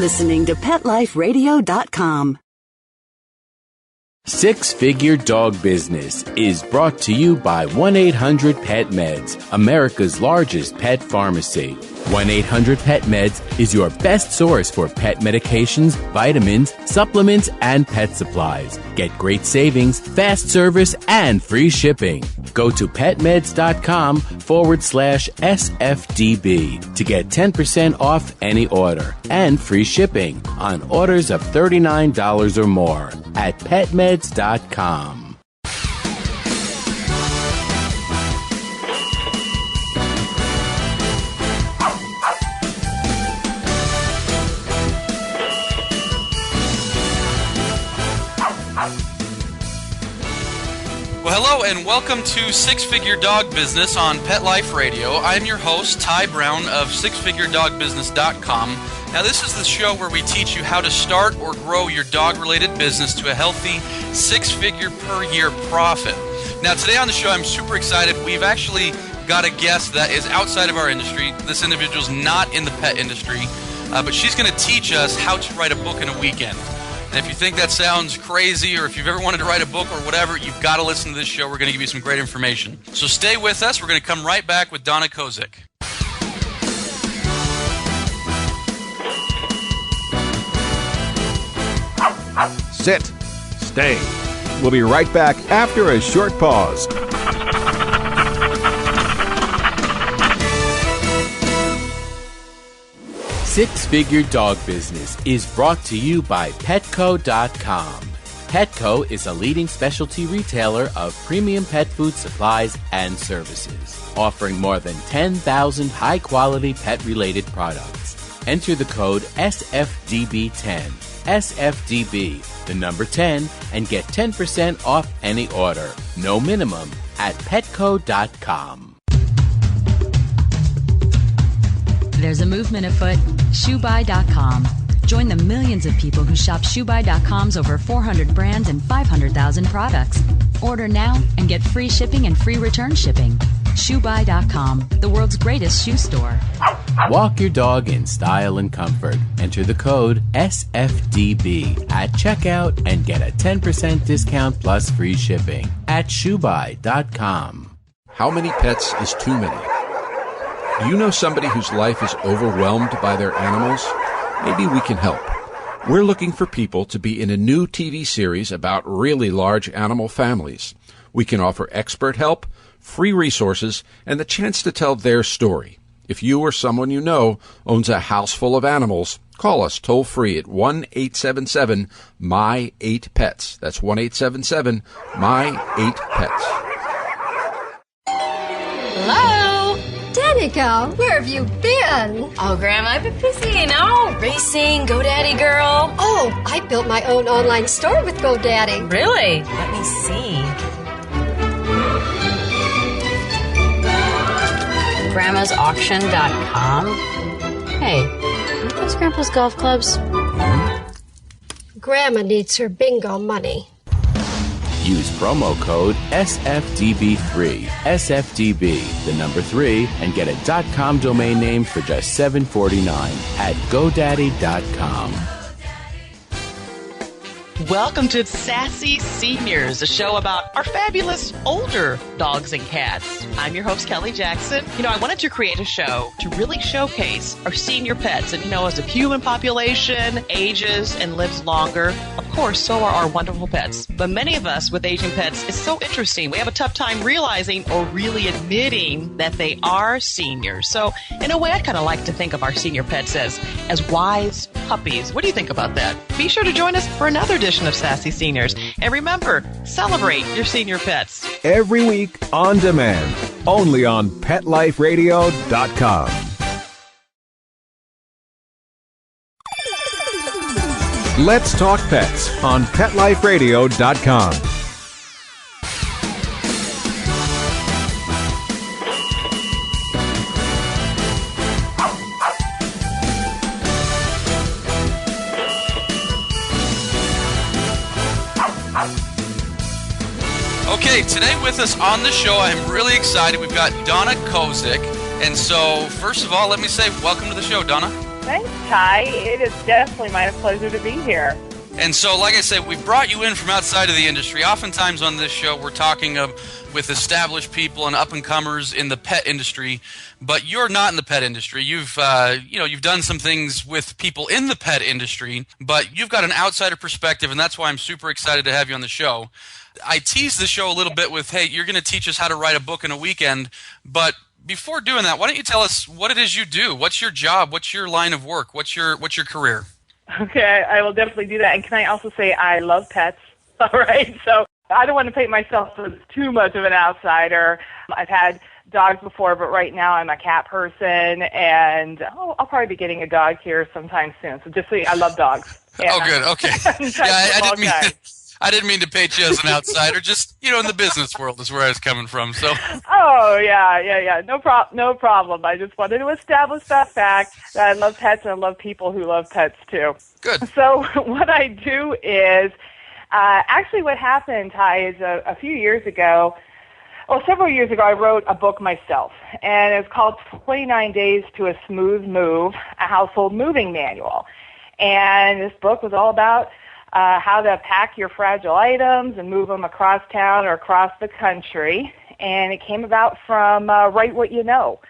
listening to PetLifeRadio.com. Six-Figure Dog Business is brought to you by 1-800-PET-MEDS, America's largest pet pharmacy. 1-800-PET-MEDS is your best source for pet medications, vitamins, supplements, and pet supplies. Get great savings, fast service, and free shipping. Go to petmeds.com/SFDB to get 10% off any order and free shipping on orders of $39 or more at petmeds.com. Well, hello and welcome to Six-Figure Dog Business on Pet Life Radio. I'm your host, Ty Brown of SixFigureDogBusiness.com. Now, this is the show where we teach you how to start or grow your dog-related business to a healthy six-figure per year profit. Now, today on the show, I'm super excited. We've actually got a guest that is outside of our industry. This individual's not in the pet industry, but she's going to teach us how to write a book in a weekend. And if you think that sounds crazy, or if you've ever wanted to write a book or whatever, you've got to listen to this show. We're going to give you some great information. So stay with us. We're going to come right back with Donna Kozik. Sit. Stay. We'll be right back after a short pause. Six-Figure Dog Business is brought to you by Petco.com. Petco is a leading specialty retailer of premium pet food supplies and services, offering more than 10,000 high-quality pet-related products. Enter the code SFDB10, SFDB, the number 10, and get 10% off any order. No minimum at Petco.com. There's a movement afoot. ShoeBuy.com. Join the millions of people who shop ShoeBuy.com's over 400 brands and 500,000 products. Order now and get free shipping and free return shipping. ShoeBuy.com, the world's greatest shoe store. Walk your dog in style and comfort. Enter the code SFDB at checkout and get a 10% discount plus free shipping at ShoeBuy.com. How many pets is too many? Do you know somebody whose life is overwhelmed by their animals? Maybe we can help. We're looking for people to be in a new TV series about really large animal families. We can offer expert help, free resources, and the chance to tell their story. If you or someone you know owns a house full of animals, call us toll-free at 1-877-MY-8-PETS. That's 1-877-MY-8-PETS. Hello? Danica, where have you been? Oh, Grandma, I've been busy, racing, GoDaddy girl. Oh, I built my own online store with GoDaddy. Really? Let me see. Grandma'sAuction.com. Hey, aren't those Grandpa's golf clubs? Grandma needs her bingo money. Use promo code SFDB3, SFDB, the number 3, and get a .com domain name for just $7.49 at GoDaddy.com. Welcome to Sassy Seniors, a show about our fabulous older dogs and cats. I'm your host, Kelly Jackson. I wanted to create a show to really showcase our senior pets. And, as the human population ages and lives longer, of course, so are our wonderful pets. But many of us with aging pets, it's so interesting. We have a tough time realizing or really admitting that they are seniors. So, in a way, I kind of like to think of our senior pets as wise puppies. What do you think about that? Be sure to join us for another edition of Sassy Seniors. And remember, celebrate your senior pets. Every week on demand, only on PetLifeRadio.com. Let's Talk Pets on PetLifeRadio.com. Okay, today with us on the show, I'm really excited. We've got Donna Kozik. And so, first of all, let me say welcome to the show, Donna. Thanks, Ty. It is definitely my pleasure to be here. And so, like I said, we brought you in from outside of the industry. Oftentimes on this show, we're talking with established people and up-and-comers in the pet industry, but you're not in the pet industry. You've done some things with people in the pet industry, but you've got an outsider perspective, and that's why I'm super excited to have you on the show. I teased the show a little bit with, hey, you're going to teach us how to write a book in a weekend, but before doing that, why don't you tell us what it is you do? What's your job? What's your line of work? What's your career? Okay, I will definitely do that. And can I also say I love pets? All right, so I don't want to paint myself as too much of an outsider. I've had dogs before, but right now I'm a cat person, and I'll probably be getting a dog here sometime soon. So just so I love dogs. Oh, good. Okay. Yeah, I didn't mean to paint you as an outsider. Just, in the business world is where I was coming from. So. Oh, yeah. No problem. I just wanted to establish that fact that I love pets and I love people who love pets too. Good. So what I do is, actually what happened, Ty, is a few years ago, several years ago, I wrote a book myself, and it's called 29 Days to a Smooth Move, a Household Moving Manual. And this book was all about how to pack your fragile items and move them across town or across the country. And it came about from Write What You Know.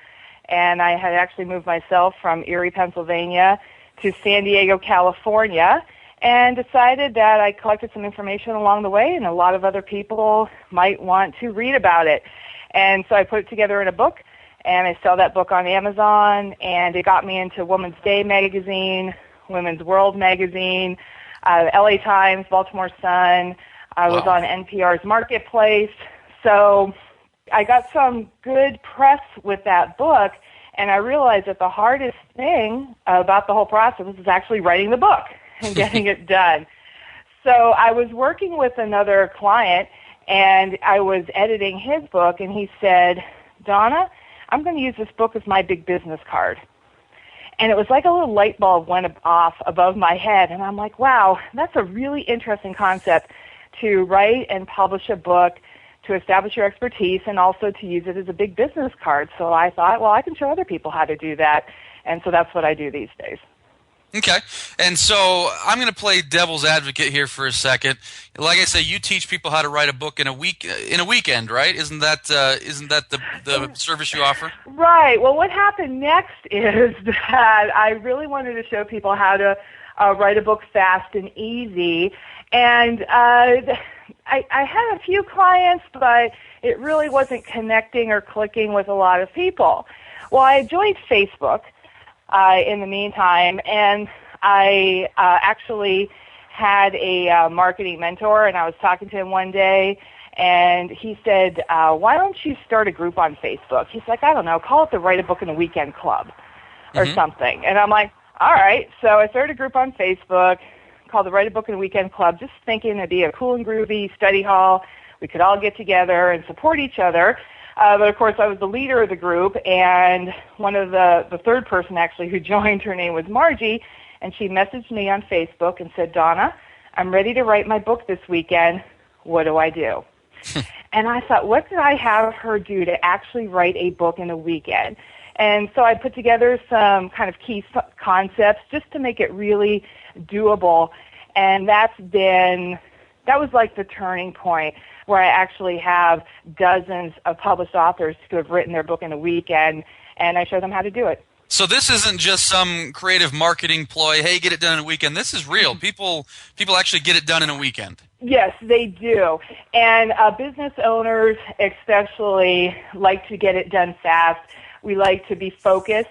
And I had actually moved myself from Erie, Pennsylvania to San Diego, California, and decided that I collected some information along the way, and a lot of other people might want to read about it. And so I put it together in a book, and I sell that book on Amazon, and it got me into Woman's Day magazine, Women's World magazine, LA Times, Baltimore Sun. I was on NPR's Marketplace. So I got some good press with that book, and I realized that the hardest thing about the whole process is actually writing the book and getting it done. So I was working with another client, and I was editing his book, and he said, Donna, I'm going to use this book as my big business card. And it was like a little light bulb went off above my head, and I'm like, wow, that's a really interesting concept to write and publish a book, to establish your expertise, and also to use it as a big business card. So I thought, well, I can show other people how to do that, and so that's what I do these days. Okay, and so I'm going to play devil's advocate here for a second. Like I say, you teach people how to write a book in a weekend, right? Isn't that the service you offer? Right. Well, what happened next is that I really wanted to show people how to write a book fast and easy, and I had a few clients, but it really wasn't connecting or clicking with a lot of people. Well, I joined Facebook in the meantime, and I actually had a marketing mentor, and I was talking to him one day, and he said, why don't you start a group on Facebook? He's like, I don't know, call it the Write a Book in a Weekend Club or something. And I'm like, all right. So I started a group on Facebook called the Write a Book in a Weekend Club, just thinking it'd be a cool and groovy study hall. We could all get together and support each other. But, of course, I was the leader of the group, and one of the third person, actually, who joined, her name was Margie, and she messaged me on Facebook and said, Donna, I'm ready to write my book this weekend. What do I do? And I thought, what did I have her do to actually write a book in a weekend? And so I put together some kind of key concepts just to make it really doable, and that was like the turning point, where I actually have dozens of published authors who have written their book in a weekend, and I show them how to do it. So this isn't just some creative marketing ploy, hey, get it done in a weekend. This is real. People actually get it done in a weekend. Yes, they do. And business owners especially like to get it done fast. We like to be focused,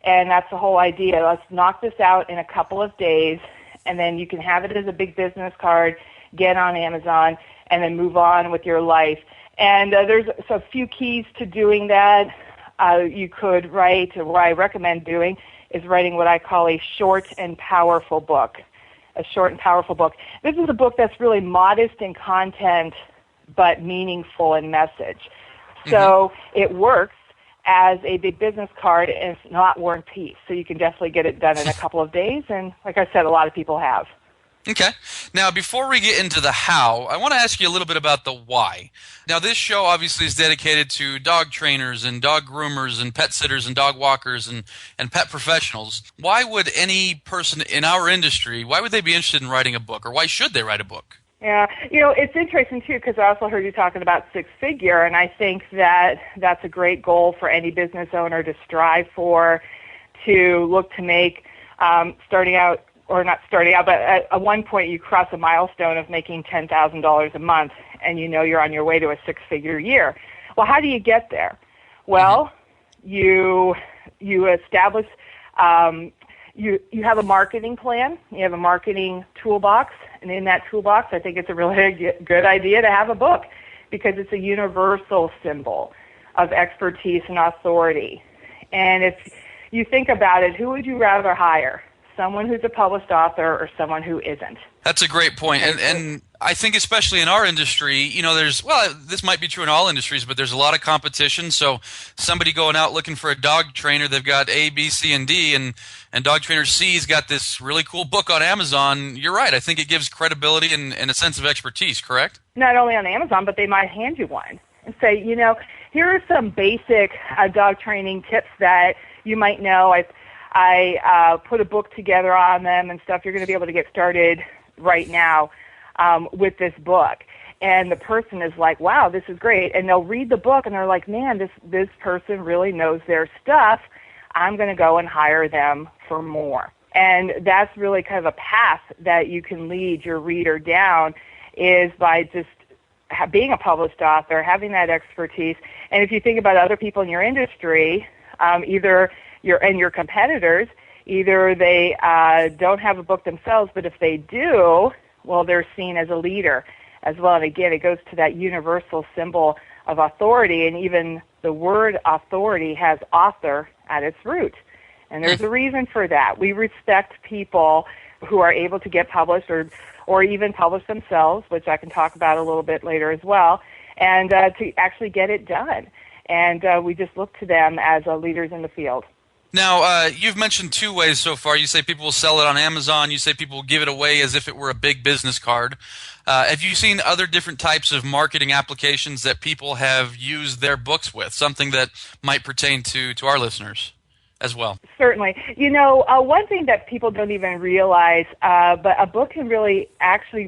and that's the whole idea. Let's knock this out in a couple of days, and then you can have it as a big business card, get on Amazon, and then move on with your life. And there's a few keys to doing that. You could write, or what I recommend doing, is writing what I call a short and powerful book. A short and powerful book. This is a book that's really modest in content, but meaningful in message. So it works as a big business card, and it's not War and Peace. So you can definitely get it done in a couple of days, and like I said, a lot of people have. Okay. Now, before we get into the how, I want to ask you a little bit about the why. Now, this show obviously is dedicated to dog trainers and dog groomers and pet sitters and dog walkers and pet professionals. Why would any person in our industry, why would they be interested in writing a book, or why should they write a book? Yeah, it's interesting, too, because I also heard you talking about six-figure, and I think that that's a great goal for any business owner to strive for, to look to make starting out, or not starting out, but at one point you cross a milestone of making $10,000 a month, and you're on your way to a six-figure year. Well, how do you get there? Well, you establish, you have a marketing plan, you have a marketing toolbox, and in that toolbox, I think it's a really good idea to have a book because it's a universal symbol of expertise and authority. And if you think about it, who would you rather hire? Someone who's a published author or someone who isn't? That's a great point. And I think especially in our industry, this might be true in all industries, but there's a lot of competition. So somebody going out looking for a dog trainer, they've got A, B, C, and D, and dog trainer C's got this really cool book on Amazon. You're right. I think it gives credibility and a sense of expertise, correct? Not only on Amazon, but they might hand you one and say, here are some basic dog training tips that you might know. I put a book together on them and stuff. You're going to be able to get started right now with this book. And the person is like, wow, this is great. And they'll read the book and they're like, man, this person really knows their stuff. I'm going to go and hire them for more. And that's really kind of a path that you can lead your reader down, is by just being a published author, having that expertise. And if you think about other people in your industry, either your competitors, either they don't have a book themselves, but if they do, well, they're seen as a leader as well. And again, it goes to that universal symbol of authority, and even the word authority has author at its root. And there's a reason for that. We respect people who are able to get published or even publish themselves, which I can talk about a little bit later as well, and to actually get it done. And we just look to them as leaders in the field. Now, you've mentioned two ways so far. You say people will sell it on Amazon. You say people will give it away as if it were a big business card. Have you seen other different types of marketing applications that people have used their books with, something that might pertain to our listeners as well? Certainly. One thing that people don't even realize, but a book can really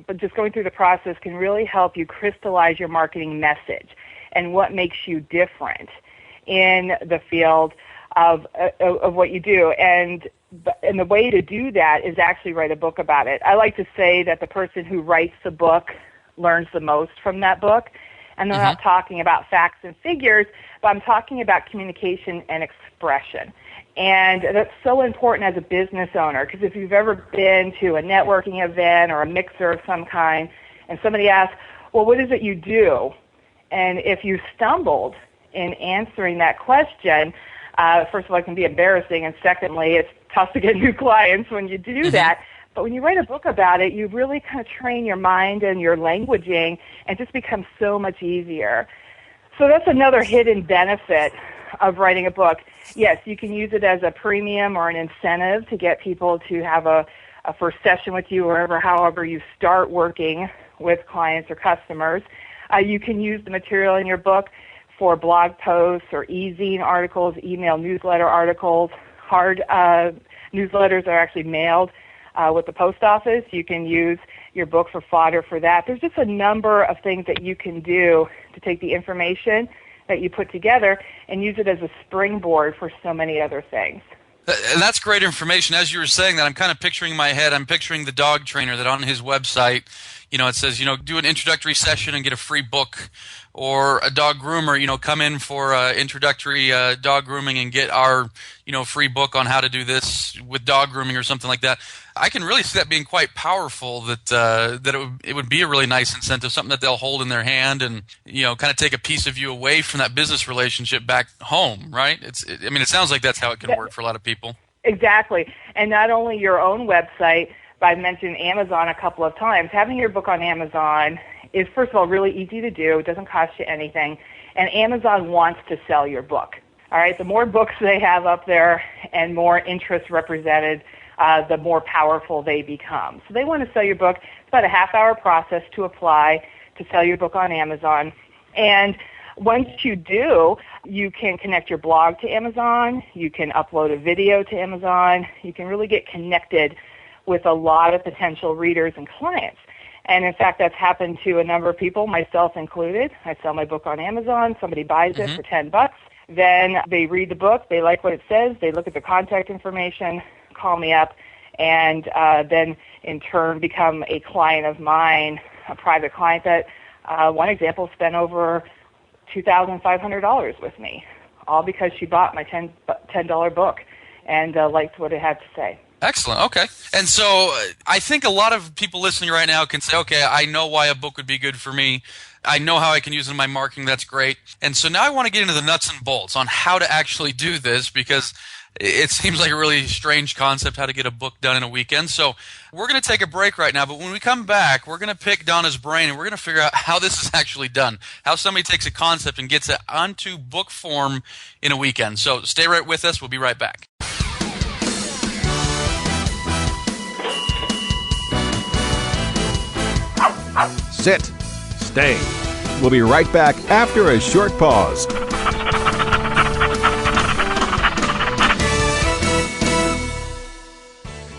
but just going through the process can really help you crystallize your marketing message and what makes you different in the field of what you do. And the way to do that is actually write a book about it. I like to say that the person who writes the book learns the most from that book. And I'm not talking about facts and figures, but I'm talking about communication and expression. And that's so important as a business owner, because if you've ever been to a networking event or a mixer of some kind, and somebody asks, well, what is it you do? And if you stumbled in answering that question, first of all, it can be embarrassing, and secondly, it's tough to get new clients when you do that. But when you write a book about it, you really kind of train your mind and your languaging, and it just becomes so much easier. So that's another hidden benefit of writing a book. Yes, you can use it as a premium or an incentive to get people to have a first session with you, or however you start working with clients or customers. You can use the material in your book for blog posts or e-zine articles, email newsletter articles. Hard newsletters are actually mailed with the post office. You can use your book for fodder for that. There's just a number of things that you can do to take the information that you put together and use it as a springboard for so many other things. And that's great information. As you were saying that, I'm kind of picturing in my head, I'm picturing the dog trainer that on his website, it says, do an introductory session and get a free book, or a dog groomer, come in for introductory dog grooming and get our, free book on how to do this with dog grooming or something like that. I can really see that being quite powerful, that it would be a really nice incentive, something that they'll hold in their hand and, kind of take a piece of you away from that business relationship back home, right? It sounds like that's how it can work for a lot of people. Exactly. And not only your own website, but I've mentioned Amazon a couple of times. Having your book on Amazon is, first of all, really easy to do. It doesn't cost you anything. And Amazon wants to sell your book. All right, the more books they have up there and more interest represented the more powerful they become. So they want to sell your book. It's about a half-hour process to apply to sell your book on Amazon. And once you do, you can connect your blog to Amazon. You can upload a video to Amazon. You can really get connected with a lot of potential readers and clients. And in fact, that's happened to a number of people, myself included. I sell my book on Amazon. Somebody buys it for $10. Then they read the book. They like what it says. They look at the contact information, call me up, and then in turn become a client of mine, a private client that, one example, spent over $2,500 with me, all because she bought my $10 book and liked what it had to say. Excellent. Okay. And so I think a lot of people listening right now can say, okay, I know why a book would be good for me. I know how I can use it in my marketing. That's great. And so now I want to get into the nuts and bolts on how to actually do this, because it seems like a really strange concept, how to get a book done in a weekend. So we're going to take a break right now, but when we come back, we're going to pick Donna's brain and we're going to figure out how this is actually done, how somebody takes a concept and gets it onto book form in a weekend. So stay right with us. We'll be right back. Sit. Stay. We'll be right back after a short pause.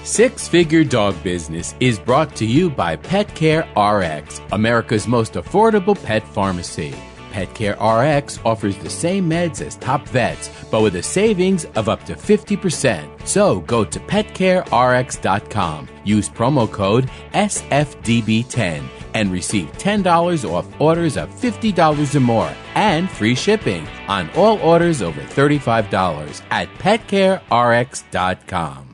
Six Figure Dog Business is brought to you by Pet Care RX, America's most affordable pet pharmacy. Pet Care RX offers the same meds as top vets, but with a savings of up to 50%. So go to petcarerx.com, use promo code SFDB10, and receive $10 off orders of $50 or more, and free shipping on all orders over $35 at petcarerx.com.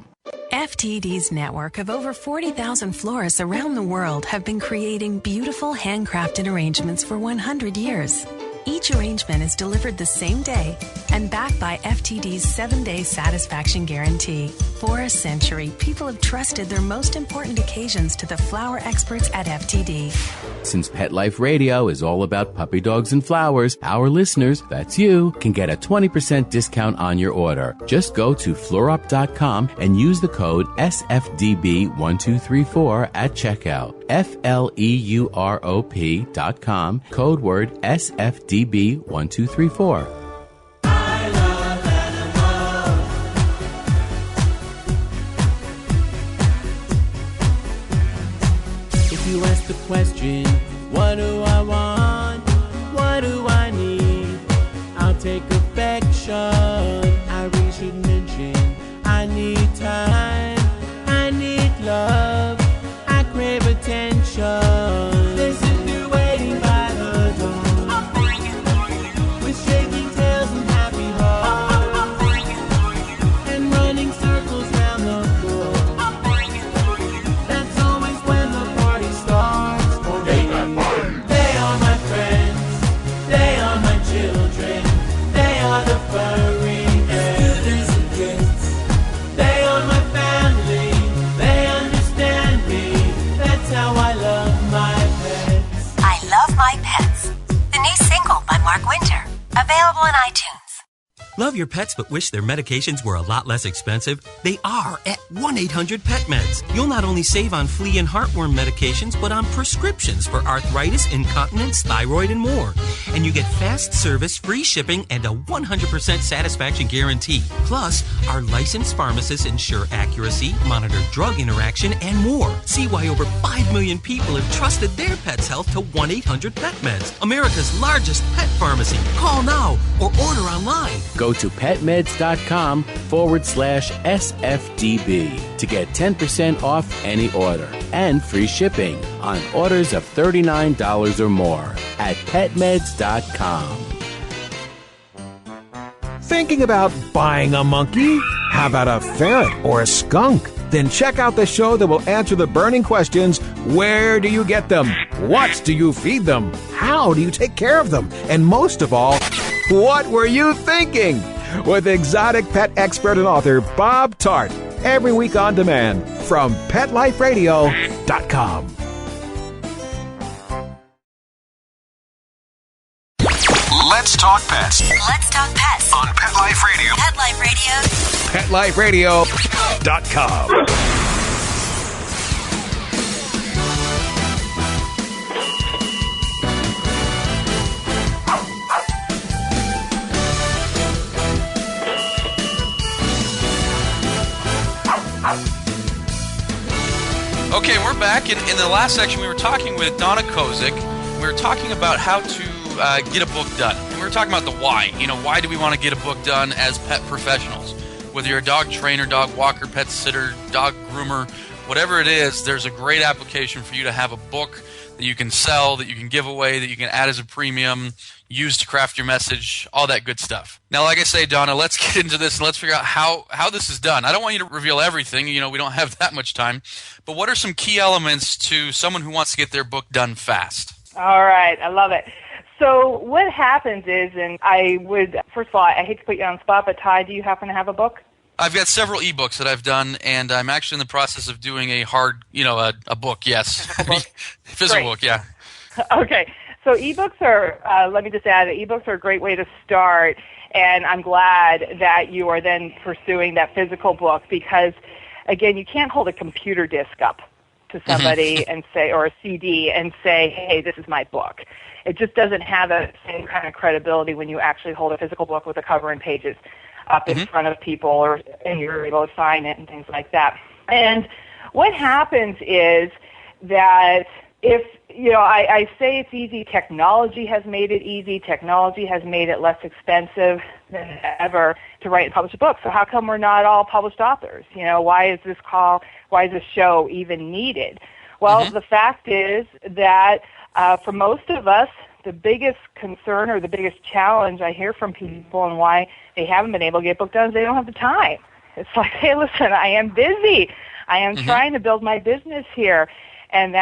FTD's network of over 40,000 florists around the world have been creating beautiful handcrafted arrangements for 100 years. Each arrangement is delivered the same day and backed by FTD's 7-day satisfaction guarantee. For a century, people have trusted their most important occasions to the flower experts at FTD. Since Pet Life Radio is all about puppy dogs and flowers, our listeners, that's you, can get a 20% discount on your order. Just go to fluorop.com and use the code SFDB1234 at checkout. FLEUROP.com, code word SFDB1234. If you ask the question, what do I want? What do I need? I'll take affection. I really should mention I need time. I need love. I crave attention. Listen to waiting by the door. I'll bring it for you. With shaking tails and happy hearts. I'll bring it for you. And running circles round the floor. I'll bring it for you. That's always when the party starts. They are my friends. They are my children. They are the furry students and kids. They are my family. They understand me. That's how I love my pets. I Love My Pets, the new single by Mark Winter, available on iTunes. Love your pets but wish their medications were a lot less expensive? They are at 1-800-PET-MEDS. You'll not only save on flea and heartworm medications, but on prescriptions for arthritis, incontinence, thyroid, and more. And you get fast service, free shipping, and a 100% satisfaction guarantee. Plus, our licensed pharmacists ensure accuracy, monitor drug interaction, and more. See why over 5 million people have trusted their pet's health to 1-800-PET-MEDS, America's largest pet pharmacy. Call now or order online. Go to petmeds.com/SFDB to get 10% off any order and free shipping on orders of $39 or more at petmeds.com. Thinking about buying a monkey? How about a ferret or a skunk? Then check out the show that will answer the burning questions: where do you get them? What do you feed them? How do you take care of them? And most of all, what were you thinking? With exotic pet expert and author Bob Tart. Every week on demand from PetLifeRadio.com. Let's talk pets. Let's talk pets On Pet Life Radio. Pet Life Radio. PetLifeRadio.com. Okay, we're back. In the last section, we were talking with Donna Kozik. We were talking about how to get a book done. And we were talking about the why. Why do we want to get a book done as pet professionals? Whether you're a dog trainer, dog walker, pet sitter, dog groomer, whatever it is, there's a great application for you to have a book that you can sell, that you can give away, that you can add as a premium, use to craft your message, all that good stuff. Now, like I say, Donna, let's get into this and let's figure out how this is done. I don't want you to reveal everything. We don't have that much time. But what are some key elements to someone who wants to get their book done fast? All right. I love it. So what happens is, and first of all, I hate to put you on the spot, but Ty, do you happen to have a book? I've got several ebooks that I've done, and I'm actually in the process of doing a book, yes. Physical book, yeah. Okay. So ebooks are, let me just add, ebooks are a great way to start, and I'm glad that you are then pursuing that physical book because, again, you can't hold a computer disc up to somebody and say, or a CD and say, hey, this is my book. It just doesn't have the same kind of credibility when you actually hold a physical book with a cover and pages up in front of people, and you're able to sign it and things like that. And what happens is that if, I say it's easy, technology has made it easy, technology has made it less expensive than ever to write and publish a book. So how come we're not all published authors? Why is this show even needed? Well, the fact is that for most of us, the biggest concern or the biggest challenge I hear from people and why they haven't been able to get book done is they don't have the time. It's like, hey, listen, I am busy. I am trying to build my business here. And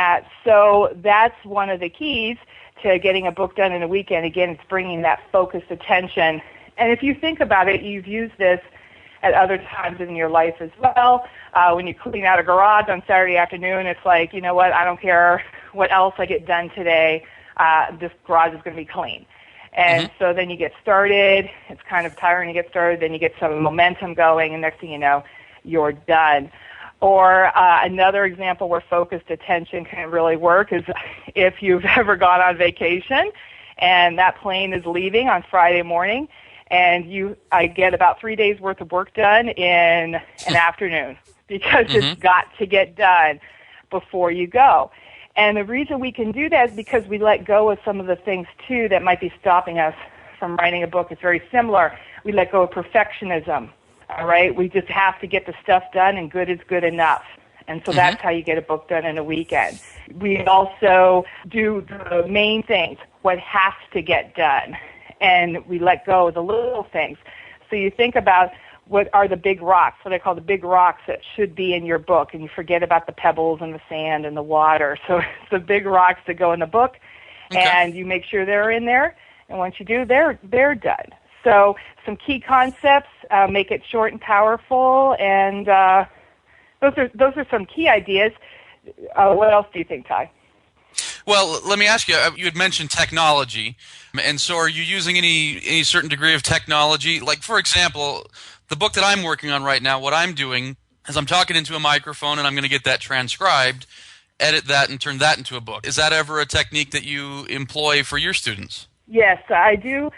so that's one of the keys to getting a book done in a weekend. Again, it's bringing that focused attention. And if you think about it, you've used this at other times in your life as well. When you clean out a garage on Saturday afternoon, it's like, you know what, I don't care what else I get done today. This garage is going to be clean. And so then you get started. It's kind of tiring to get started. Then you get some momentum going, and next thing you know, you're done. Or another example where focused attention can really work is if you've ever gone on vacation and that plane is leaving on Friday morning, and I get about 3 days worth of work done in an afternoon because it's got to get done before you go. And the reason we can do that is because we let go of some of the things, too, that might be stopping us from writing a book. It's very similar. We let go of perfectionism, all right? We just have to get the stuff done, and good is good enough. And so that's how you get a book done in a weekend. We also do the main things, what has to get done, and we let go of the little things. So you think about what are the big rocks, what I call the big rocks that should be in your book, and you forget about the pebbles and the sand and the water. So it's the big rocks that go in the book, and you make sure they're in there, and once you do, they're done. So some key concepts, make it short and powerful, and those are some key ideas. What else do you think, Ty? Well, let me ask you, you had mentioned technology, and so are you using any certain degree of technology? Like, for example, the book that I'm working on right now, what I'm doing is I'm talking into a microphone, and I'm going to get that transcribed, edit that, and turn that into a book. Is that ever a technique that you employ for your students? Yes, I do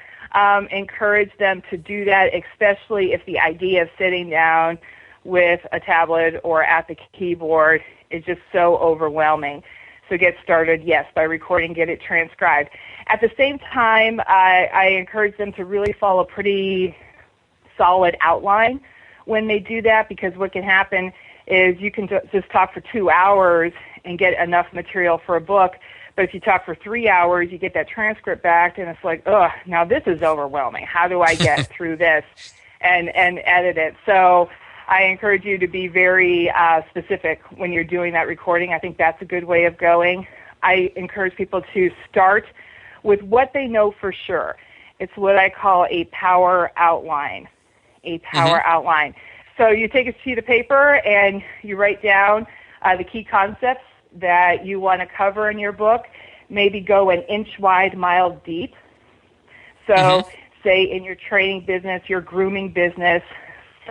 encourage them to do that, especially if the idea of sitting down with a tablet or at the keyboard is just so overwhelming. So get started, yes, by recording, get it transcribed. At the same time, I encourage them to really follow a pretty solid outline when they do that, because what can happen is you can just talk for 2 hours and get enough material for a book, but if you talk for 3 hours, you get that transcript back, and it's like, ugh, now this is overwhelming. How do I get through this and edit it? So I encourage you to be very specific when you're doing that recording. I think that's a good way of going. I encourage people to start with what they know for sure. It's what I call a power outline, outline. So you take a sheet of paper and you write down the key concepts that you want to cover in your book. Maybe go an inch wide, mile deep. So say in your training business, your grooming business,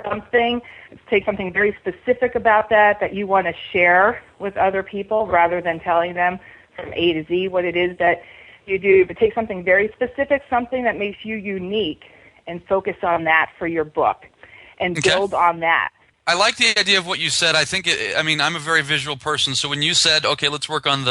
something, take something very specific about that you want to share with other people rather than telling them from A to Z what it is that you do, but take something very specific, something that makes you unique, and focus on that for your book and build on that. I like the idea of what you said. I think, I'm a very visual person, so when you said, okay, let's work on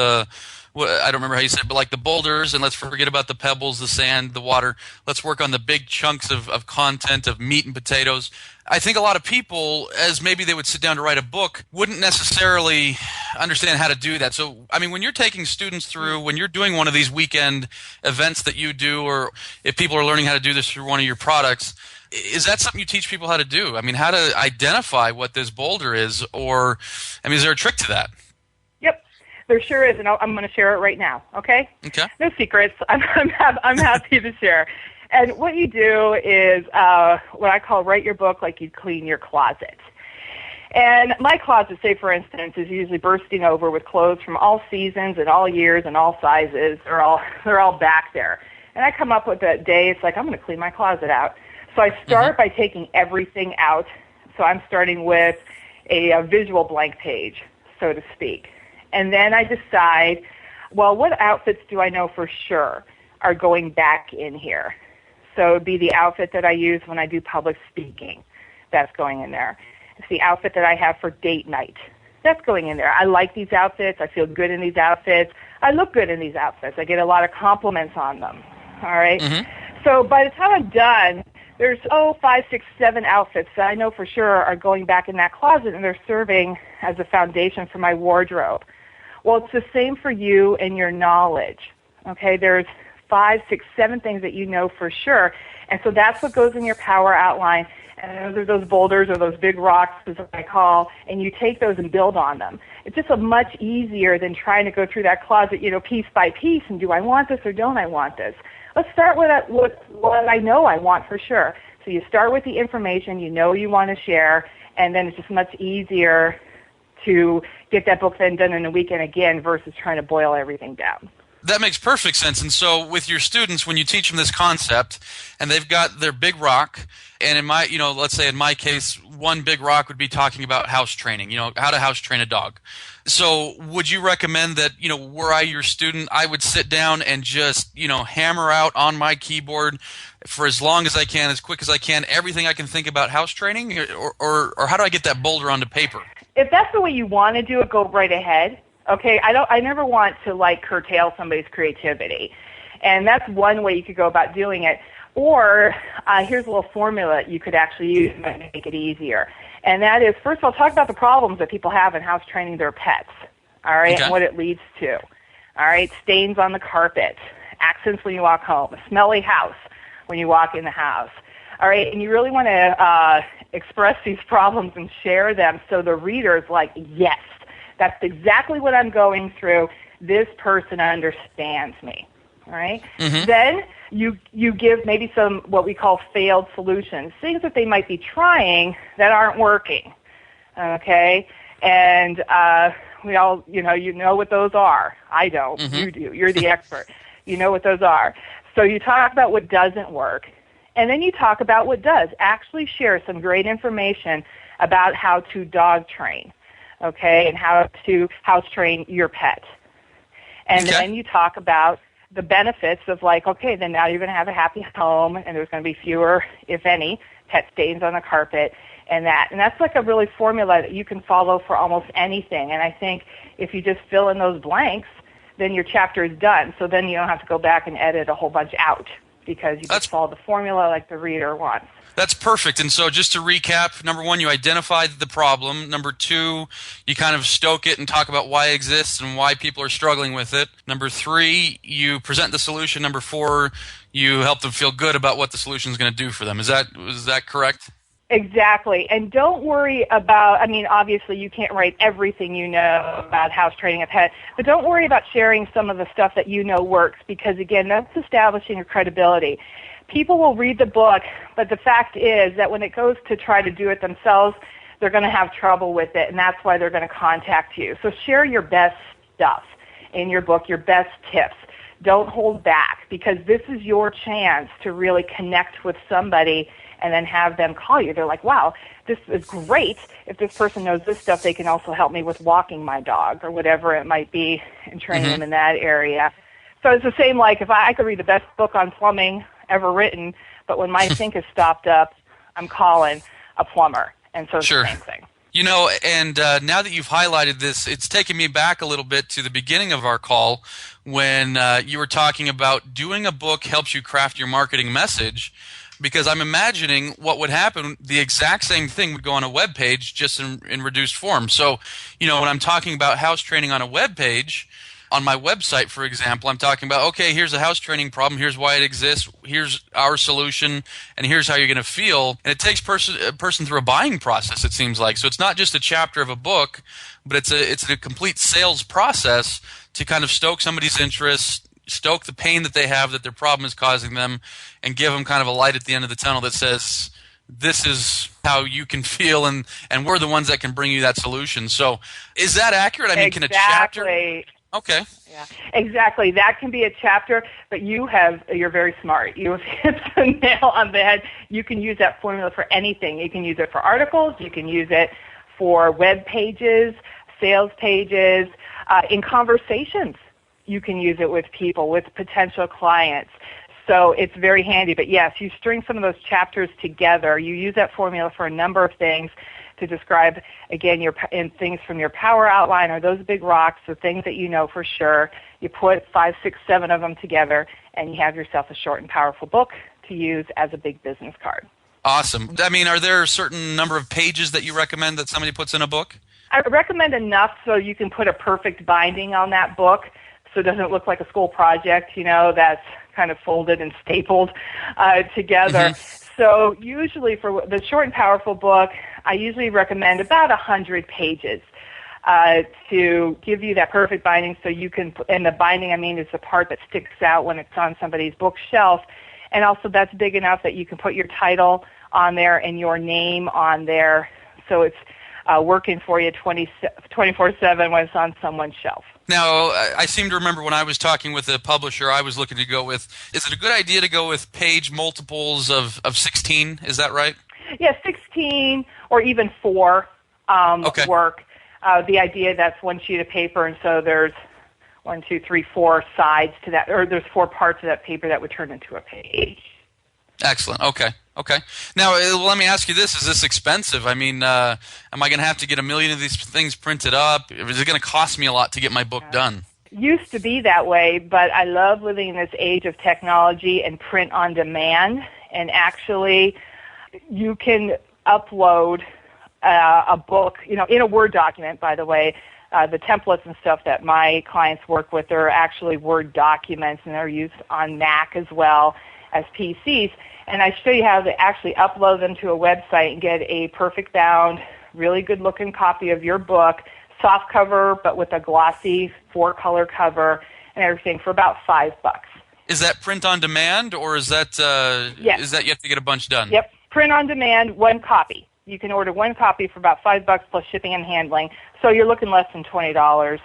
I don't remember how you said it, but like the boulders, and let's forget about the pebbles, the sand, the water. Let's work on the big chunks of content, of meat and potatoes. I think a lot of people, as maybe they would sit down to write a book, wouldn't necessarily understand how to do that. So, when you're taking students through, when you're doing one of these weekend events that you do, or if people are learning how to do this through one of your products, is that something you teach people how to do? How to identify what this boulder is, or, is there a trick to that? Yep, there sure is, and I'm going to share it right now, okay? Okay. No secrets. I'm happy to share. And what you do is what I call write your book like you clean your closet. And my closet, say for instance, is usually bursting over with clothes from all seasons and all years and all sizes. They're all back there. And I come up with a day, it's like, I'm going to clean my closet out. So I start by taking everything out. So I'm starting with a visual blank page, so to speak. And then I decide, well, what outfits do I know for sure are going back in here? So it would be the outfit that I use when I do public speaking. That's going in there. It's the outfit that I have for date night. That's going in there. I like these outfits. I feel good in these outfits. I look good in these outfits. I get a lot of compliments on them. All right? So by the time I'm done, there's, 5, 6, 7 outfits that I know for sure are going back in that closet, and they're serving as a foundation for my wardrobe. Well, it's the same for you and your knowledge. Okay? There's 5, 6, 7 things that you know for sure. And so that's what goes in your power outline. And those are those boulders or those big rocks, as I call, and you take those and build on them. It's just much easier than trying to go through that closet, piece by piece, and do I want this or don't I want this? Let's start with what I know I want for sure. So you start with the information you know you want to share, and then it's just much easier to get that book then done in a weekend again versus trying to boil everything down. That makes perfect sense. And so with your students, when you teach them this concept and they've got their big rock, and in my, let's say in my case, one big rock would be talking about house training, how to house train a dog. So would you recommend that, were I your student, I would sit down and just, hammer out on my keyboard for as long as I can, as quick as I can, everything I can think about house training, or how do I get that boulder onto paper? If that's the way you want to do it, go right ahead. Okay, I never want to curtail somebody's creativity, and that's one way you could go about doing it. Or here's a little formula you could actually use to make it easier, and that is, first of all, talk about the problems that people have in house training their pets. All right, and what it leads to. All right, stains on the carpet, accents when you walk home, a smelly house when you walk in the house. All right, and you really want to express these problems and share them so the reader's like, yes. That's exactly what I'm going through. This person understands me. All right? Then you give maybe some what we call failed solutions, things that they might be trying that aren't working. Okay? And we all, you know what those are. I don't. You do. You're the expert. You know what those are. So you talk about what doesn't work, and then you talk about what does. Actually share some great information about how to dog train. Okay, and how to house train your pet. And then you talk about the benefits of then now you're going to have a happy home, and there's going to be fewer, if any, pet stains on the carpet, and that's a really formula that you can follow for almost anything. And I think if you just fill in those blanks, then your chapter is done. So then you don't have to go back and edit a whole bunch out because you just follow the formula like the reader wants. That's perfect. And so just to recap, number one, you identified the problem. Number two, you kind of stoke it and talk about why it exists and why people are struggling with it. Number three, you present the solution. Number four, you help them feel good about what the solution is going to do for them. Is that correct? Exactly. And don't worry about, obviously you can't write everything you know about house training a pet, but don't worry about sharing some of the stuff that you know works because, again, that's establishing your credibility. People will read the book, but the fact is that when it goes to try to do it themselves, they're going to have trouble with it, and that's why they're going to contact you. So share your best stuff in your book, your best tips. Don't hold back because this is your chance to really connect with somebody and then have them call you. They're like, wow, this is great. If this person knows this stuff, they can also help me with walking my dog or whatever it might be and train them in that area. So it's the same like if I could read the best book on plumbing ever written, but when my sink is stopped up, I'm calling a plumber. And so it's the same thing. You know, and now that you've highlighted this, it's taken me back a little bit to the beginning of our call when you were talking about doing a book helps you craft your marketing message, because I'm imagining what would happen, the exact same thing would go on a web page just in reduced form. So, you know, when I'm talking about house training on a web page, on my website, for example, I'm talking about, okay, here's a house training problem, here's why it exists, here's our solution, and here's how you're going to feel. And it takes a person through a buying process, it seems like. So it's not just a chapter of a book, but it's a complete sales process to kind of stoke somebody's interest, stoke the pain that they have that their problem is causing them, and give them kind of a light at the end of the tunnel that says, this is how you can feel, and we're the ones that can bring you that solution. So is that accurate? I mean, can a chapter... Okay. Yeah, exactly. That can be a chapter, but you're very smart. You have hit the nail on the head. You can use that formula for anything. You can use it for articles. You can use it for web pages, sales pages, in conversations. You can use it with people, with potential clients. So it's very handy. But yes, you string some of those chapters together. You use that formula for a number of things to describe, again, in things from your power outline or those big rocks, the things that you know for sure. You put 5, 6, 7 of them together, and you have yourself a short and powerful book to use as a big business card. Awesome. I mean, are there a certain number of pages that you recommend that somebody puts in a book? I recommend enough so you can put a perfect binding on that book so it doesn't look like a school project, that's kind of folded and stapled together. So usually for the short and powerful book, I usually recommend about 100 pages to give you that perfect binding so you can, and the binding, I mean, is the part that sticks out when it's on somebody's bookshelf. And also that's big enough that you can put your title on there and your name on there so it's working for you 24/7 when it's on someone's shelf. Now, I seem to remember when I was talking with a publisher, I was looking to go with, is it a good idea to go with page multiples of 16? Is that right? Yeah, 16 or even 4 work. The idea that's one sheet of paper, and so there's 1, 2, 3, 4 sides to that, or there's 4 parts of that paper that would turn into a page. Excellent. Okay. Now, let me ask you this. Is this expensive? I mean, am I going to have to get 1 million of these things printed up? Is it going to cost me a lot to get my book done? Used to be that way, but I love living in this age of technology and print on demand. And actually, you can upload a book, in a Word document, by the way. The templates and stuff that my clients work with are actually Word documents, and they're used on Mac as well as PCs. And I show you how to actually upload them to a website and get a perfect bound, really good looking copy of your book, soft cover but with a glossy 4-color cover and everything for about $5. Is that print on demand, or is that yes. Is that you have to get a bunch done? Yep, print on demand, 1 copy. You can order 1 copy for about $5 plus shipping and handling. So you're looking less than $20,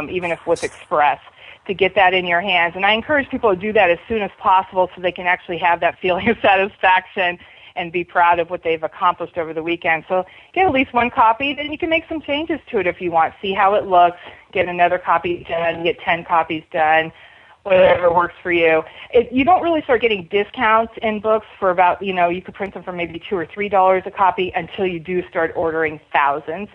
even if with Express, to get that in your hands. And I encourage people to do that as soon as possible so they can actually have that feeling of satisfaction and be proud of what they've accomplished over the weekend. So get at least 1 copy, then you can make some changes to it if you want. See how it looks, get another copy done, get 10 copies done, whatever works for you. You don't really start getting discounts in books for about, you could print them for maybe $2 or $3 a copy until you do start ordering thousands.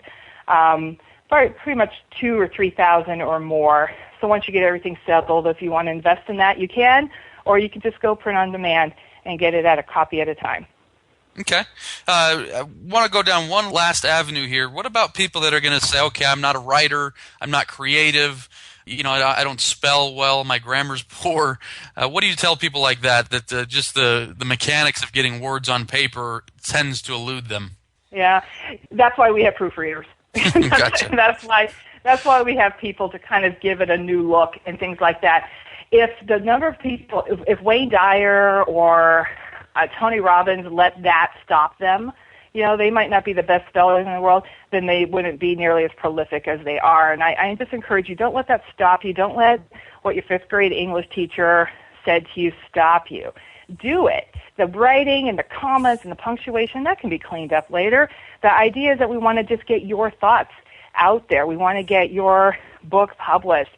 Pretty much 2,000 or 3,000 or more. So once you get everything settled, if you want to invest in that, you can, or you can just go print on demand and get it at a copy at a time. Okay. I want to go down one last avenue here. What about people that are going to say, okay, I'm not a writer, I'm not creative, I don't spell well, my grammar's poor. What do you tell people like that just the mechanics of getting words on paper tends to elude them? Yeah, that's why we have proofreaders. Gotcha. That's why we have people to kind of give it a new look and things like that. If the number of people, if Wayne Dyer or Tony Robbins let that stop them, they might not be the best spellers in the world, then they wouldn't be nearly as prolific as they are. And I just encourage you, don't let that stop you. Don't let what your 5th grade English teacher said to you stop you. Do it. The writing and the commas and the punctuation, that can be cleaned up later. The idea is that we want to just get your thoughts out there. We want to get your book published.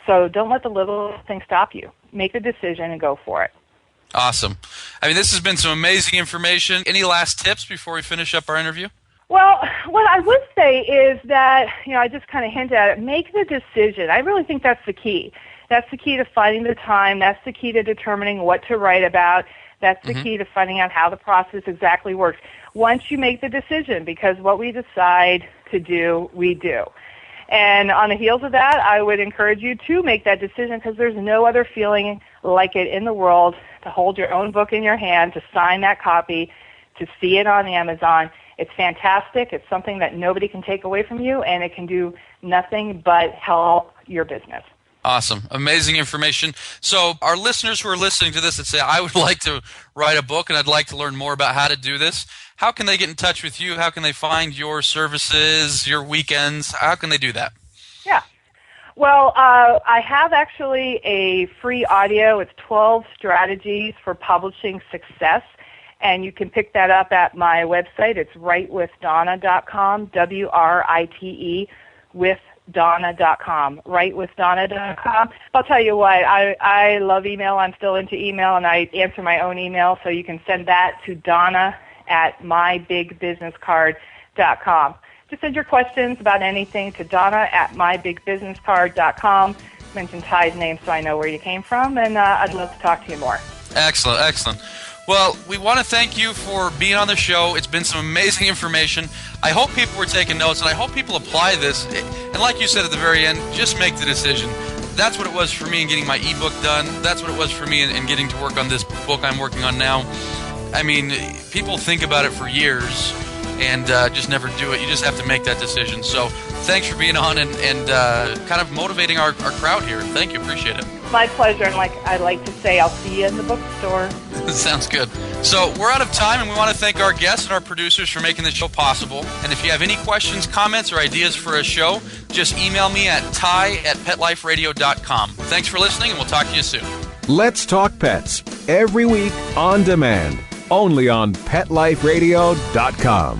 So don't let the little things stop you. Make a decision and go for it. Awesome. I mean, this has been some amazing information. Any last tips before we finish up our interview? Well, what I would say is that, I just kind of hinted at it, make the decision. I really think that's the key. That's the key to finding the time. That's the key to determining what to write about. That's the key to finding out how the process exactly works. Once you make the decision, because what we decide to do, we do. And on the heels of that, I would encourage you to make that decision, because there's no other feeling like it in the world to hold your own book in your hand, to sign that copy, to see it on Amazon. It's fantastic. It's something that nobody can take away from you, and it can do nothing but help your business. Awesome. Amazing information. So our listeners who are listening to this that say, I would like to write a book and I'd like to learn more about how to do this, how can they get in touch with you? How can they find your services, your weekends? How can they do that? Yeah. Well, I have actually a free audio. It's 12 strategies for publishing success. And you can pick that up at my website. It's writewithdonna.com, WRITE, withdonna.com, writewithdonna.com. I'll tell you what, I love email. I'm still into email, and I answer my own email, so you can send that to Donna at mybigbusinesscard.com. Just send your questions about anything to Donna at mybigbusinesscard.com. Mention Ty's name so I know where you came from, and I'd love to talk to you more. Excellent, excellent. Well, we want to thank you for being on the show. It's been some amazing information. I hope people were taking notes, and I hope people apply this. And like you said at the very end, just make the decision. That's what it was for me in getting my ebook done. That's what it was for me in getting to work on this book I'm working on now. I mean, people think about it for years and just never do it. You just have to make that decision. So thanks for being on and kind of motivating our crowd here. Thank you. Appreciate it. My pleasure. And like I like to say, I'll see you in the bookstore. Sounds good. So we're out of time, and we want to thank our guests and our producers for making this show possible. And if you have any questions, comments, or ideas for a show, just email me at ty@petliferadio.com. Thanks for listening, and we'll talk to you soon. Let's Talk Pets, every week on demand, only on PetLifeRadio.com.